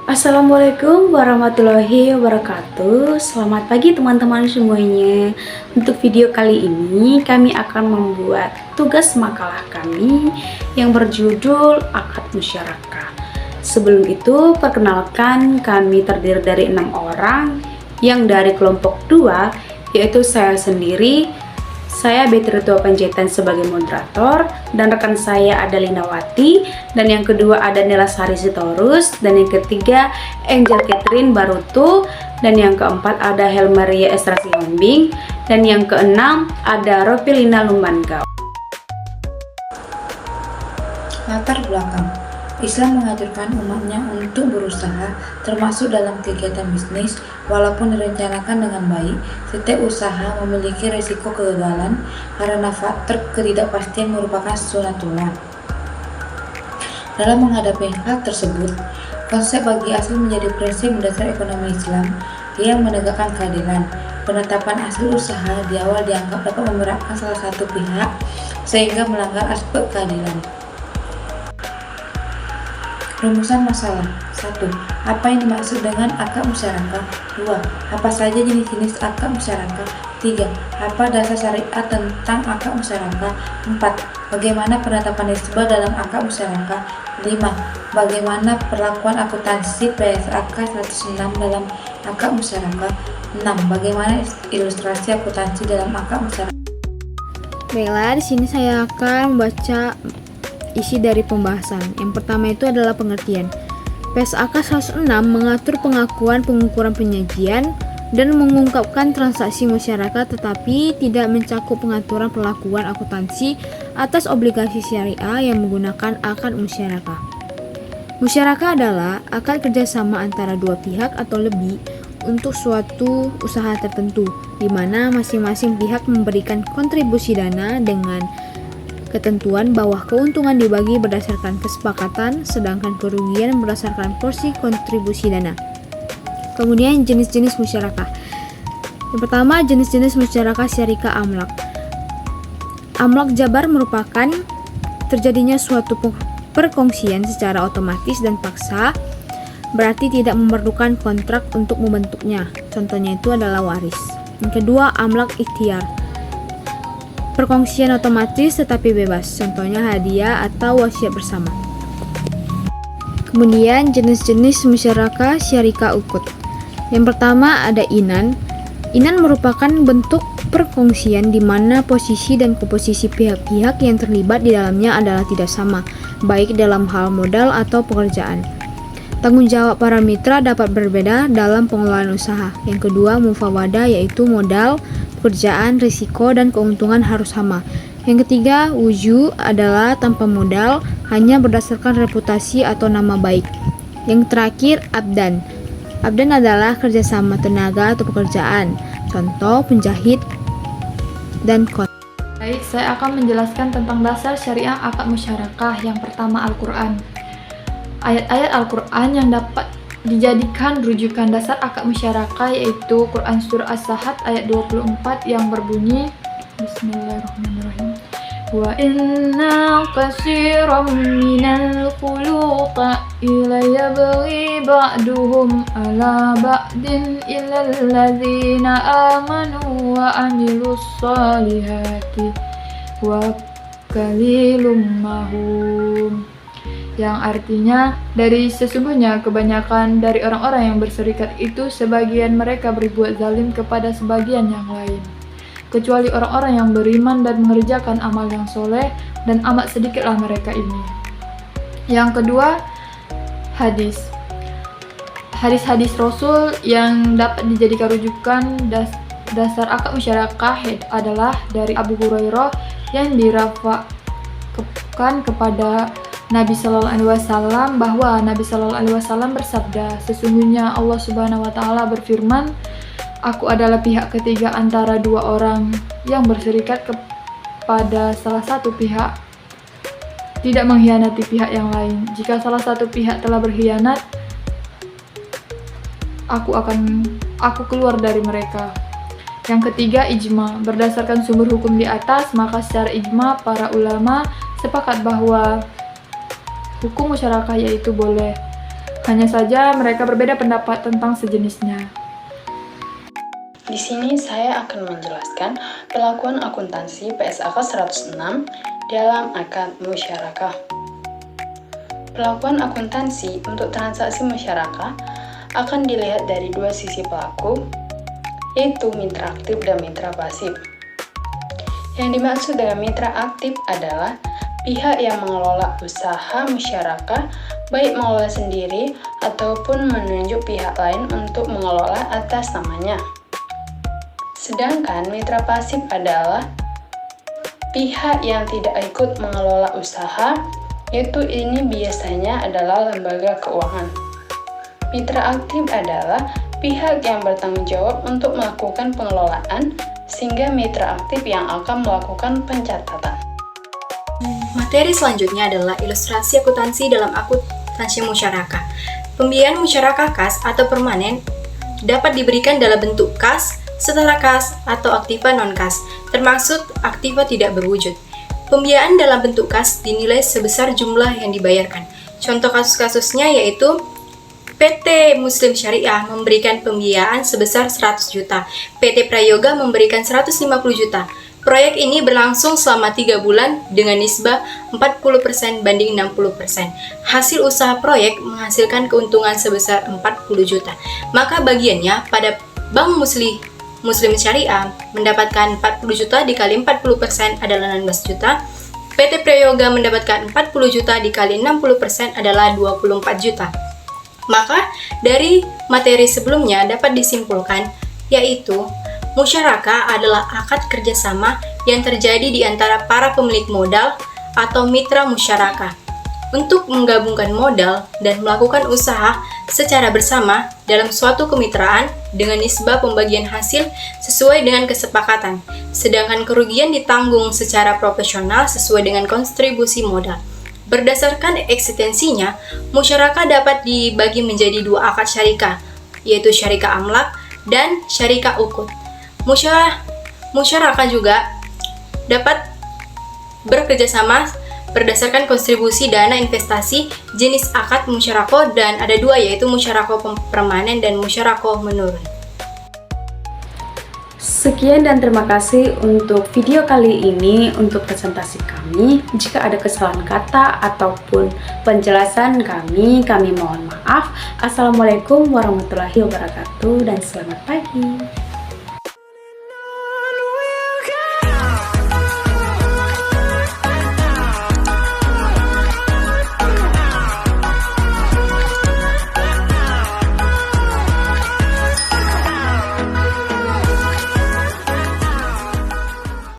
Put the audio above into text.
Assalamualaikum warahmatullahi wabarakatuh. Selamat pagi teman-teman semuanya. Untuk video kali ini kami akan membuat tugas makalah kami yang berjudul Akad Musyarakah. Sebelum itu perkenalkan, kami terdiri dari 6 orang yang dari kelompok 2, yaitu saya sendiri. Saya Betri Tua Panjaitan sebagai moderator, dan rekan saya ada Lindawati, dan yang kedua ada Nela Sari Sitorus, dan yang ketiga Angel Catherine Barutu, dan yang keempat ada Helmaria Esra Sihombing, dan yang keenam ada Ropilina Lumbangau. Latar belakang Islam mengajarkan umatnya untuk berusaha, termasuk dalam kegiatan bisnis, walaupun direncanakan dengan baik. Setiap usaha memiliki risiko kegagalan karena faktor ketidakpastian merupakan sunatullah. Dalam menghadapi hal tersebut, konsep bagi asal menjadi prinsip mendasar ekonomi Islam yang menegakkan keadilan. Penetapan asal usaha di awal dianggap dapat memberatkan salah satu pihak sehingga melanggar aspek keadilan. Rumusan masalah. 1. Apa yang dimaksud dengan akad musyarakah? 2. Apa saja jenis-jenis akad musyarakah? 3. Apa dasar syariat tentang akad musyarakah? 4. Bagaimana penetapan nisbah dalam akad musyarakah? 5. Bagaimana perlakuan akuntansi PSAK 106 dalam akad musyarakah? 6. Bagaimana ilustrasi akuntansi dalam akad musyarakah? Baiklah, di sini saya akan membaca isi dari pembahasan. Yang pertama itu adalah pengertian. PSAK 106 mengatur pengakuan pengukuran penyajian dan mengungkapkan transaksi masyarakat, tetapi tidak mencakup pengaturan perlakuan akuntansi atas obligasi syariah yang menggunakan akad musyarakah. Musyarakah adalah akad kerjasama antara dua pihak atau lebih untuk suatu usaha tertentu, di mana masing-masing pihak memberikan kontribusi dana dengan ketentuan bahwa keuntungan dibagi berdasarkan kesepakatan, sedangkan kerugian berdasarkan porsi kontribusi dana. Kemudian jenis-jenis musyarakah. Yang pertama, jenis-jenis musyarakah syarikah amlak. Amlak jabar merupakan terjadinya suatu perkongsian secara otomatis dan paksa, berarti tidak memerlukan kontrak untuk membentuknya. Contohnya itu adalah waris. Yang kedua, amlak ikhtiar. Perkongsian otomatis tetapi bebas, contohnya hadiah atau wasiat bersama. Kemudian jenis-jenis musyarakah syarikah ukut. Yang pertama ada inan. Inan merupakan bentuk perkongsian di mana posisi dan komposisi pihak-pihak yang terlibat di dalamnya adalah tidak sama, baik dalam hal modal atau pekerjaan. Tanggung jawab para mitra dapat berbeda dalam pengelolaan usaha. Yang kedua, mufawadah, yaitu modal, pekerjaan, risiko, dan keuntungan harus sama. Yang ketiga, wuju adalah tanpa modal, hanya berdasarkan reputasi atau nama baik. Yang terakhir, abdan. Abdan adalah kerjasama tenaga atau pekerjaan, contoh penjahit dan Baik, saya akan menjelaskan tentang dasar syariah akad musyarakah. Yang pertama, Al-Quran. Ayat-ayat Al-Quran yang dapat dijadikan rujukan dasar akad musyarakah yaitu Quran Surah As-Sahat ayat 24 yang berbunyi Bismillahirrahmanirrahim. Wa inna qasiran minal khuluqa ila yabghi ba'duhum ala ba'din illa alladhina amanu wa amilus salihati wa qalilum mahum, yang artinya dari sesungguhnya kebanyakan dari orang-orang yang berserikat itu sebagian mereka berbuat zalim kepada sebagian yang lain, kecuali orang-orang yang beriman dan mengerjakan amal yang soleh, dan amat sedikitlah mereka ini. Yang kedua, hadis-hadis Rasul yang dapat dijadikan rujukan dasar akad musyarakah adalah dari Abu Hurairah yang dirafa'kan kepada Nabi Shallallahu Alaihi Wasallam bahwa Nabi Shallallahu Alaihi Wasallam bersabda, sesungguhnya Allah Subhanahu Wa Taala berfirman, aku adalah pihak ketiga antara dua orang yang berserikat kepada salah satu pihak tidak mengkhianati pihak yang lain. Jika salah satu pihak telah berkhianat, aku keluar dari mereka. Yang ketiga, ijma. Berdasarkan sumber hukum di atas, maka secara ijma para ulama sepakat bahwa hukum musyarakah yaitu boleh. Hanya saja mereka berbeda pendapat tentang sejenisnya. Di sini saya akan menjelaskan pelakuan akuntansi PSAK 106 dalam akad musyarakah. Pelakuan akuntansi untuk transaksi musyarakah akan dilihat dari dua sisi pelaku, yaitu mitra aktif dan mitra pasif. Yang dimaksud dengan mitra aktif adalah pihak yang mengelola usaha musyarakah, baik mengelola sendiri ataupun menunjuk pihak lain untuk mengelola atas namanya. Sedangkan mitra pasif adalah pihak yang tidak ikut mengelola usaha, yaitu ini biasanya adalah lembaga keuangan. Mitra aktif adalah pihak yang bertanggung jawab untuk melakukan pengelolaan, sehingga mitra aktif yang akan melakukan pencatatan. Materi selanjutnya adalah ilustrasi akuntansi dalam akuntansi musyarakah. Pembiayaan musyarakah kas atau permanen dapat diberikan dalam bentuk kas, setara kas, atau aktiva non-kas, termasuk aktiva tidak berwujud. Pembiayaan dalam bentuk kas dinilai sebesar jumlah yang dibayarkan. Contoh kasus-kasusnya yaitu PT Muslim Syariah memberikan pembiayaan sebesar 100 juta, PT Prayoga memberikan 150 juta. Proyek ini berlangsung selama 3 bulan dengan nisbah 40% banding 60%. Hasil usaha proyek menghasilkan keuntungan sebesar 40 juta. Maka bagiannya pada Bank Muslim Syariah mendapatkan 40 juta dikali 40% adalah 16 juta. PT Prayoga mendapatkan 40 juta dikali 60% adalah 24 juta. Maka dari materi sebelumnya dapat disimpulkan yaitu musyarakah adalah akad kerjasama yang terjadi di antara para pemilik modal atau mitra musyarakah untuk menggabungkan modal dan melakukan usaha secara bersama dalam suatu kemitraan dengan nisbah pembagian hasil sesuai dengan kesepakatan, sedangkan kerugian ditanggung secara proporsional sesuai dengan kontribusi modal. Berdasarkan eksistensinya, musyarakah dapat dibagi menjadi dua akad syarikah, yaitu syarikah amlak dan syarikah ukut. Musyarakah juga dapat bekerjasama berdasarkan kontribusi dana investasi jenis akad musyarakah, dan ada dua yaitu musyarakah permanen dan musyarakah menurun. Sekian dan terima kasih untuk video kali ini untuk presentasi kami. Jika ada kesalahan kata ataupun penjelasan kami mohon maaf. Assalamualaikum warahmatullahi wabarakatuh dan selamat pagi.